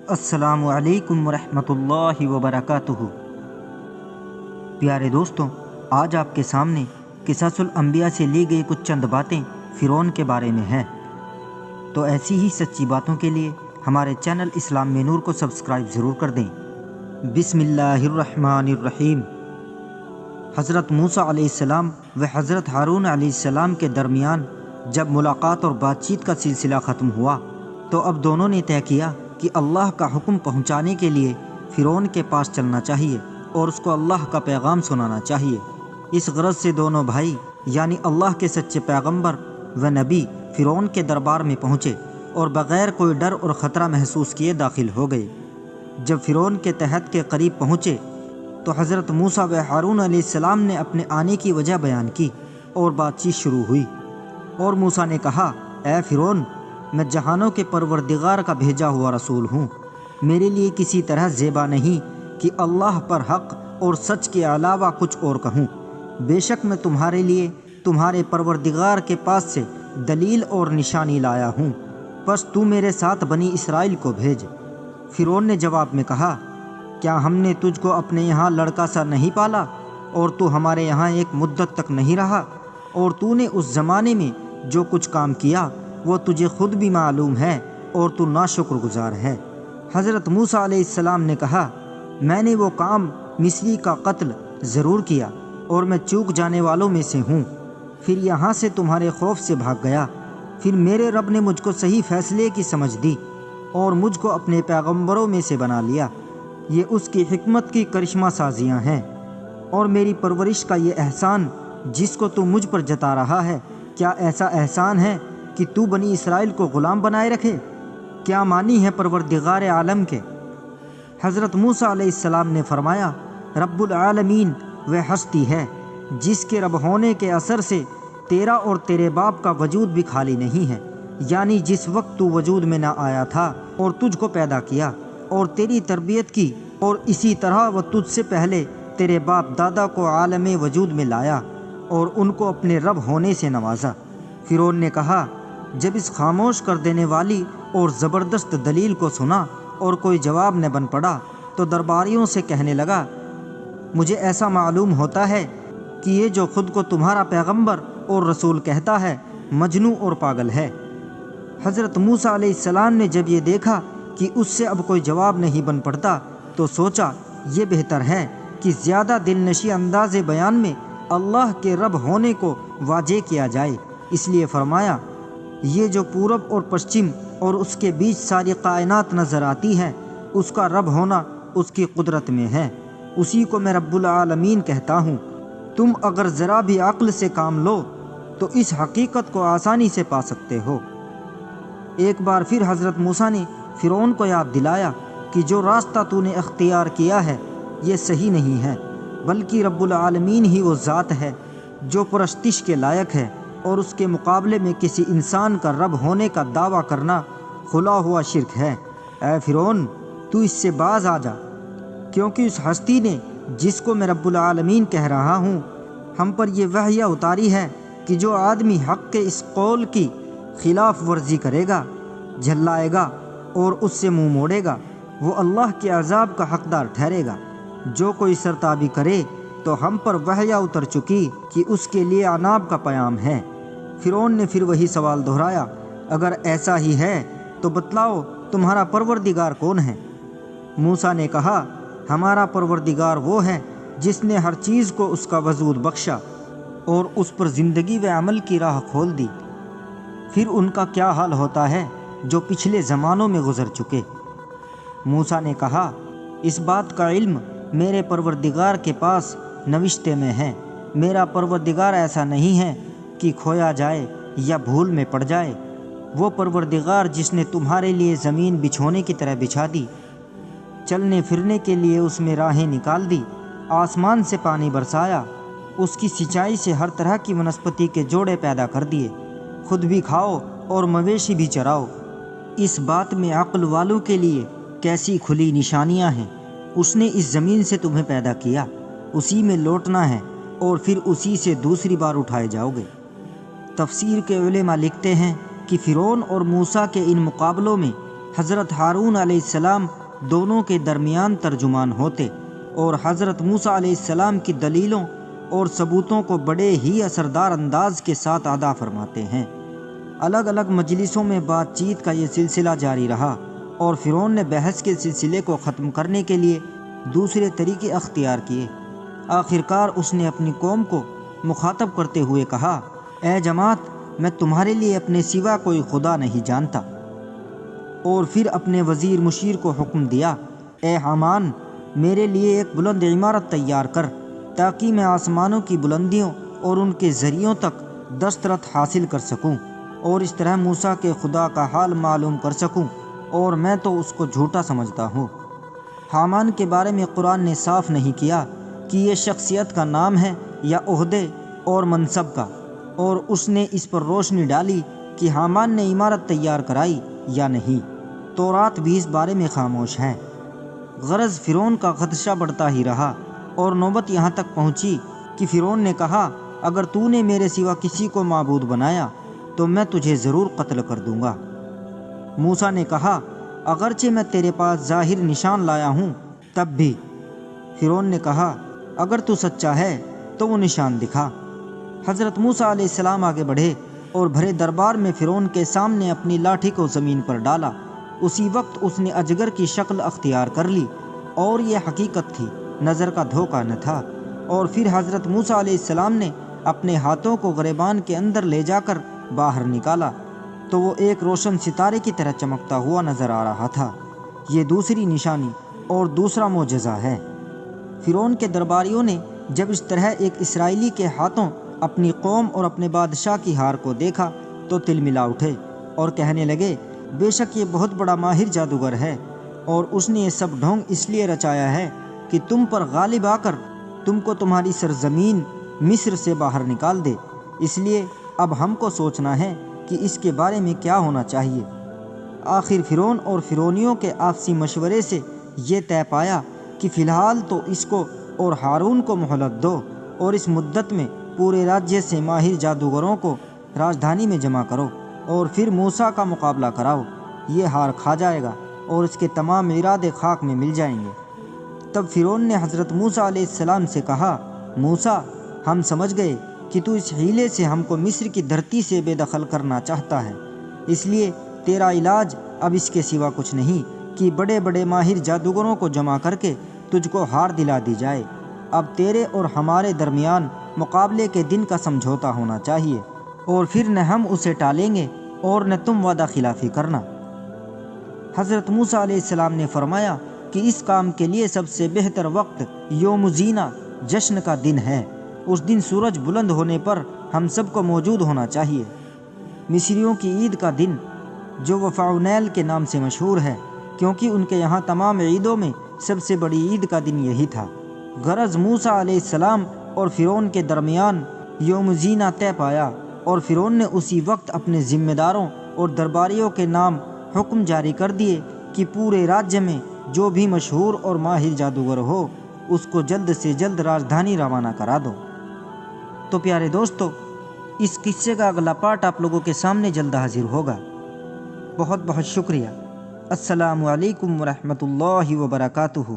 السلام علیکم ورحمۃ اللہ وبرکاتہ۔ پیارے دوستوں، آج آپ کے سامنے قصص الانبیاء سے لی گئی کچھ چند باتیں فرعون کے بارے میں ہیں۔ تو ایسی ہی سچی باتوں کے لیے ہمارے چینل اسلام میں نور کو سبسکرائب ضرور کر دیں۔ بسم اللہ الرحمن الرحیم۔ حضرت موسیٰ علیہ السلام و حضرت ہارون علیہ السلام کے درمیان جب ملاقات اور بات چیت کا سلسلہ ختم ہوا تو اب دونوں نے طے کیا کہ اللہ کا حکم پہنچانے کے لیے فرعون کے پاس چلنا چاہیے اور اس کو اللہ کا پیغام سنانا چاہیے۔ اس غرض سے دونوں بھائی یعنی اللہ کے سچے پیغمبر و نبی فرعون کے دربار میں پہنچے اور بغیر کوئی ڈر اور خطرہ محسوس کیے داخل ہو گئے۔ جب فرعون کے تحت کے قریب پہنچے تو حضرت موسیٰ و ہارون علیہ السلام نے اپنے آنے کی وجہ بیان کی اور بات چیت شروع ہوئی۔ اور موسیٰ نے کہا، اے فرعون، میں جہانوں کے پروردگار کا بھیجا ہوا رسول ہوں۔ میرے لیے کسی طرح زیبا نہیں کہ اللہ پر حق اور سچ کے علاوہ کچھ اور کہوں۔ بے شک میں تمہارے لیے تمہارے پروردگار کے پاس سے دلیل اور نشانی لایا ہوں، بس تو میرے ساتھ بنی اسرائیل کو بھیج۔ فرعون نے جواب میں کہا، کیا ہم نے تجھ کو اپنے یہاں لڑکا سا نہیں پالا اور تو ہمارے یہاں ایک مدت تک نہیں رہا؟ اور تو نے اس زمانے میں جو کچھ کام کیا وہ تجھے خود بھی معلوم ہے اور تو ناشکر گزار ہے۔ حضرت موسیٰ علیہ السلام نے کہا، میں نے وہ کام مصری کا قتل ضرور کیا اور میں چوک جانے والوں میں سے ہوں، پھر یہاں سے تمہارے خوف سے بھاگ گیا۔ پھر میرے رب نے مجھ کو صحیح فیصلے کی سمجھ دی اور مجھ کو اپنے پیغمبروں میں سے بنا لیا۔ یہ اس کی حکمت کی کرشمہ سازیاں ہیں اور میری پرورش کا یہ احسان جس کو تو مجھ پر جتا رہا ہے، کیا ایسا احسان ہے کہ تو بنی اسرائیل کو غلام بنائے رکھے؟ کیا مانی ہے پروردگار عالم کے؟ حضرت موسیٰ علیہ السلام نے فرمایا، رب العالمین وہ ہستی ہے جس کے رب ہونے کے اثر سے تیرا اور تیرے باپ کا وجود بھی خالی نہیں ہے، یعنی جس وقت تو وجود میں نہ آیا تھا اور تجھ کو پیدا کیا اور تیری تربیت کی، اور اسی طرح وہ تجھ سے پہلے تیرے باپ دادا کو عالم وجود میں لایا اور ان کو اپنے رب ہونے سے نوازا۔ فرعون نے کہا، جب اس خاموش کر دینے والی اور زبردست دلیل کو سنا اور کوئی جواب نہ بن پڑا تو درباریوں سے کہنے لگا، مجھے ایسا معلوم ہوتا ہے کہ یہ جو خود کو تمہارا پیغمبر اور رسول کہتا ہے مجنون اور پاگل ہے۔ حضرت موسیٰ علیہ السلام نے جب یہ دیکھا کہ اس سے اب کوئی جواب نہیں بن پڑتا تو سوچا یہ بہتر ہے کہ زیادہ دل نشی انداز بیان میں اللہ کے رب ہونے کو واضح کیا جائے، اس لیے فرمایا، یہ جو پورب اور پشچم اور اس کے بیچ ساری کائنات نظر آتی ہے اس کا رب ہونا اس کی قدرت میں ہے، اسی کو میں رب العالمین کہتا ہوں۔ تم اگر ذرا بھی عقل سے کام لو تو اس حقیقت کو آسانی سے پا سکتے ہو۔ ایک بار پھر حضرت موسیٰ نے فرعون کو یاد دلایا کہ جو راستہ تو نے اختیار کیا ہے یہ صحیح نہیں ہے، بلکہ رب العالمین ہی وہ ذات ہے جو پرستش کے لائق ہے، اور اس کے مقابلے میں کسی انسان کا رب ہونے کا دعویٰ کرنا کھلا ہوا شرک ہے۔ اے فرعون، تو اس سے باز آ جا، کیونکہ اس ہستی نے جس کو میں رب العالمین کہہ رہا ہوں ہم پر یہ وحی اتاری ہے کہ جو آدمی حق کے اس قول کی خلاف ورزی کرے گا، جھلائے گا اور اس سے منہ موڑے گا، وہ اللہ کے عذاب کا حقدار ٹھہرے گا۔ جو کوئی سرتابی کرے تو ہم پر وحی اتر چکی کہ اس کے لیے عذاب کا پیام ہے۔ فرعون نے پھر وہی سوال دہرایا، اگر ایسا ہی ہے تو بتلاؤ تمہارا پروردگار کون ہے؟ موسیٰ نے کہا، ہمارا پروردگار وہ ہے جس نے ہر چیز کو اس کا وجود بخشا اور اس پر زندگی و عمل کی راہ کھول دی۔ پھر ان کا کیا حال ہوتا ہے جو پچھلے زمانوں میں گزر چکے؟ موسیٰ نے کہا، اس بات کا علم میرے پروردگار کے پاس نوشتے میں ہے۔ میرا پروردگار ایسا نہیں ہے کہ کھویا جائے یا بھول میں پڑ جائے۔ وہ پروردگار جس نے تمہارے لیے زمین بچھونے کی طرح بچھا دی، چلنے پھرنے کے لیے اس میں راہیں نکال دی، آسمان سے پانی برسایا، اس کی سینچائی سے ہر طرح کی ونسپتی کے جوڑے پیدا کر دیے، خود بھی کھاؤ اور مویشی بھی چراؤ۔ اس بات میں عقل والوں کے لیے کیسی کھلی نشانیاں ہیں۔ اس نے اس زمین سے تمہیں پیدا کیا، اسی میں لوٹنا ہے اور پھر اسی سے دوسری بار اٹھائے جاؤ گے۔ تفسیر کے علماء لکھتے ہیں کہ فرعون اور موسیٰ کے ان مقابلوں میں حضرت ہارون علیہ السلام دونوں کے درمیان ترجمان ہوتے اور حضرت موسیٰ علیہ السلام کی دلیلوں اور ثبوتوں کو بڑے ہی اثردار انداز کے ساتھ ادا فرماتے ہیں۔ الگ الگ مجلسوں میں بات چیت کا یہ سلسلہ جاری رہا اور فرعون نے بحث کے سلسلے کو ختم کرنے کے لیے دوسرے طریقے اختیار کیے۔ آخرکار اس نے اپنی قوم کو مخاطب کرتے ہوئے کہا، اے جماعت، میں تمہارے لیے اپنے سوا کوئی خدا نہیں جانتا۔ اور پھر اپنے وزیر مشیر کو حکم دیا، اے حامان، میرے لیے ایک بلند عمارت تیار کر تاکہ میں آسمانوں کی بلندیوں اور ان کے ذریعوں تک دسترس حاصل کر سکوں اور اس طرح موسیٰ کے خدا کا حال معلوم کر سکوں، اور میں تو اس کو جھوٹا سمجھتا ہوں۔ حامان کے بارے میں قرآن نے صاف نہیں کیا کہ یہ شخصیت کا نام ہے یا عہدے اور منصب کا، اور اس نے اس پر روشنی ڈالی کہ حامان نے عمارت تیار کرائی یا نہیں۔ تورات بھی اس بارے میں خاموش ہے۔ غرض فرعون کا خدشہ بڑھتا ہی رہا اور نوبت یہاں تک پہنچی کہ فرعون نے کہا، اگر تو نے میرے سوا کسی کو معبود بنایا تو میں تجھے ضرور قتل کر دوں گا۔ موسیٰ نے کہا، اگرچہ میں تیرے پاس ظاہر نشان لایا ہوں تب بھی۔ فرعون نے کہا، اگر تو سچا ہے تو وہ نشان دکھا۔ حضرت موسیٰ علیہ السلام آگے بڑھے اور بھرے دربار میں فرعون کے سامنے اپنی لاٹھی کو زمین پر ڈالا۔ اسی وقت اس نے اجگر کی شکل اختیار کر لی اور یہ حقیقت تھی، نظر کا دھوکہ نہ تھا۔ اور پھر حضرت موسیٰ علیہ السلام نے اپنے ہاتھوں کو گریبان کے اندر لے جا کر باہر نکالا تو وہ ایک روشن ستارے کی طرح چمکتا ہوا نظر آ رہا تھا۔ یہ دوسری نشانی اور دوسرا معجزہ ہے۔ فرعون کے درباریوں نے جب اس طرح ایک اسرائیلی کے ہاتھوں اپنی قوم اور اپنے بادشاہ کی ہار کو دیکھا تو تل ملا اٹھے اور کہنے لگے، بے شک یہ بہت بڑا ماہر جادوگر ہے، اور اس نے یہ سب ڈھونگ اس لیے رچایا ہے کہ تم پر غالب آ کر تم کو تمہاری سرزمین مصر سے باہر نکال دے۔ اس لیے اب ہم کو سوچنا ہے کہ اس کے بارے میں کیا ہونا چاہیے۔ آخر فرعون اور فرعونیوں کے آپسی مشورے سے یہ طے پایا کہ فی الحال تو اس کو اور ہارون کو مہلت دو، اور اس مدت میں پورے راجیہ سے ماہر جادوگروں کو راجدھانی میں جمع کرو، اور پھر موسیٰ کا مقابلہ کراؤ۔ یہ ہار کھا جائے گا اور اس کے تمام ارادے خاک میں مل جائیں گے۔ تب فرعون نے حضرت موسیٰ علیہ السلام سے کہا، موسیٰ، ہم سمجھ گئے کہ تو اس حیلے سے ہم کو مصر کی دھرتی سے بے دخل کرنا چاہتا ہے، اس لیے تیرا علاج اب اس کے سوا کچھ نہیں کہ بڑے بڑے ماہر جادوگروں کو جمع کر کے تجھ کو ہار دلا دی جائے۔ اب تیرے اور ہمارے درمیان مقابلے کے دن کا سمجھوتا ہونا چاہیے، اور پھر نہ ہم اسے ٹالیں گے اور نہ تم وعدہ خلافی کرنا۔ حضرت موسیٰ علیہ السلام نے فرمایا کہ اس کام کے لیے سب سے بہتر وقت یوم زینہ، جشن کا دن ہے۔ اس دن سورج بلند ہونے پر ہم سب کو موجود ہونا چاہیے۔ مصریوں کی عید کا دن جو وفاونیل کے نام سے مشہور ہے، کیونکہ ان کے یہاں تمام عیدوں میں سب سے بڑی عید کا دن یہی تھا۔ غرض موسیٰ علیہ السلام اور فرعون کے درمیان یوم زینہ طے پایا، اور فرعون نے اسی وقت اپنے ذمہ داروں اور درباریوں کے نام حکم جاری کر دیے کہ پورے راجیہ میں جو بھی مشہور اور ماہر جادوگر ہو اس کو جلد سے جلد راجدھانی روانہ کرا دو۔ تو پیارے دوستو، اس قصے کا اگلا پارٹ آپ لوگوں کے سامنے جلد حاضر ہوگا۔ بہت بہت شکریہ۔ السلام علیکم ورحمۃ اللہ وبرکاتہ۔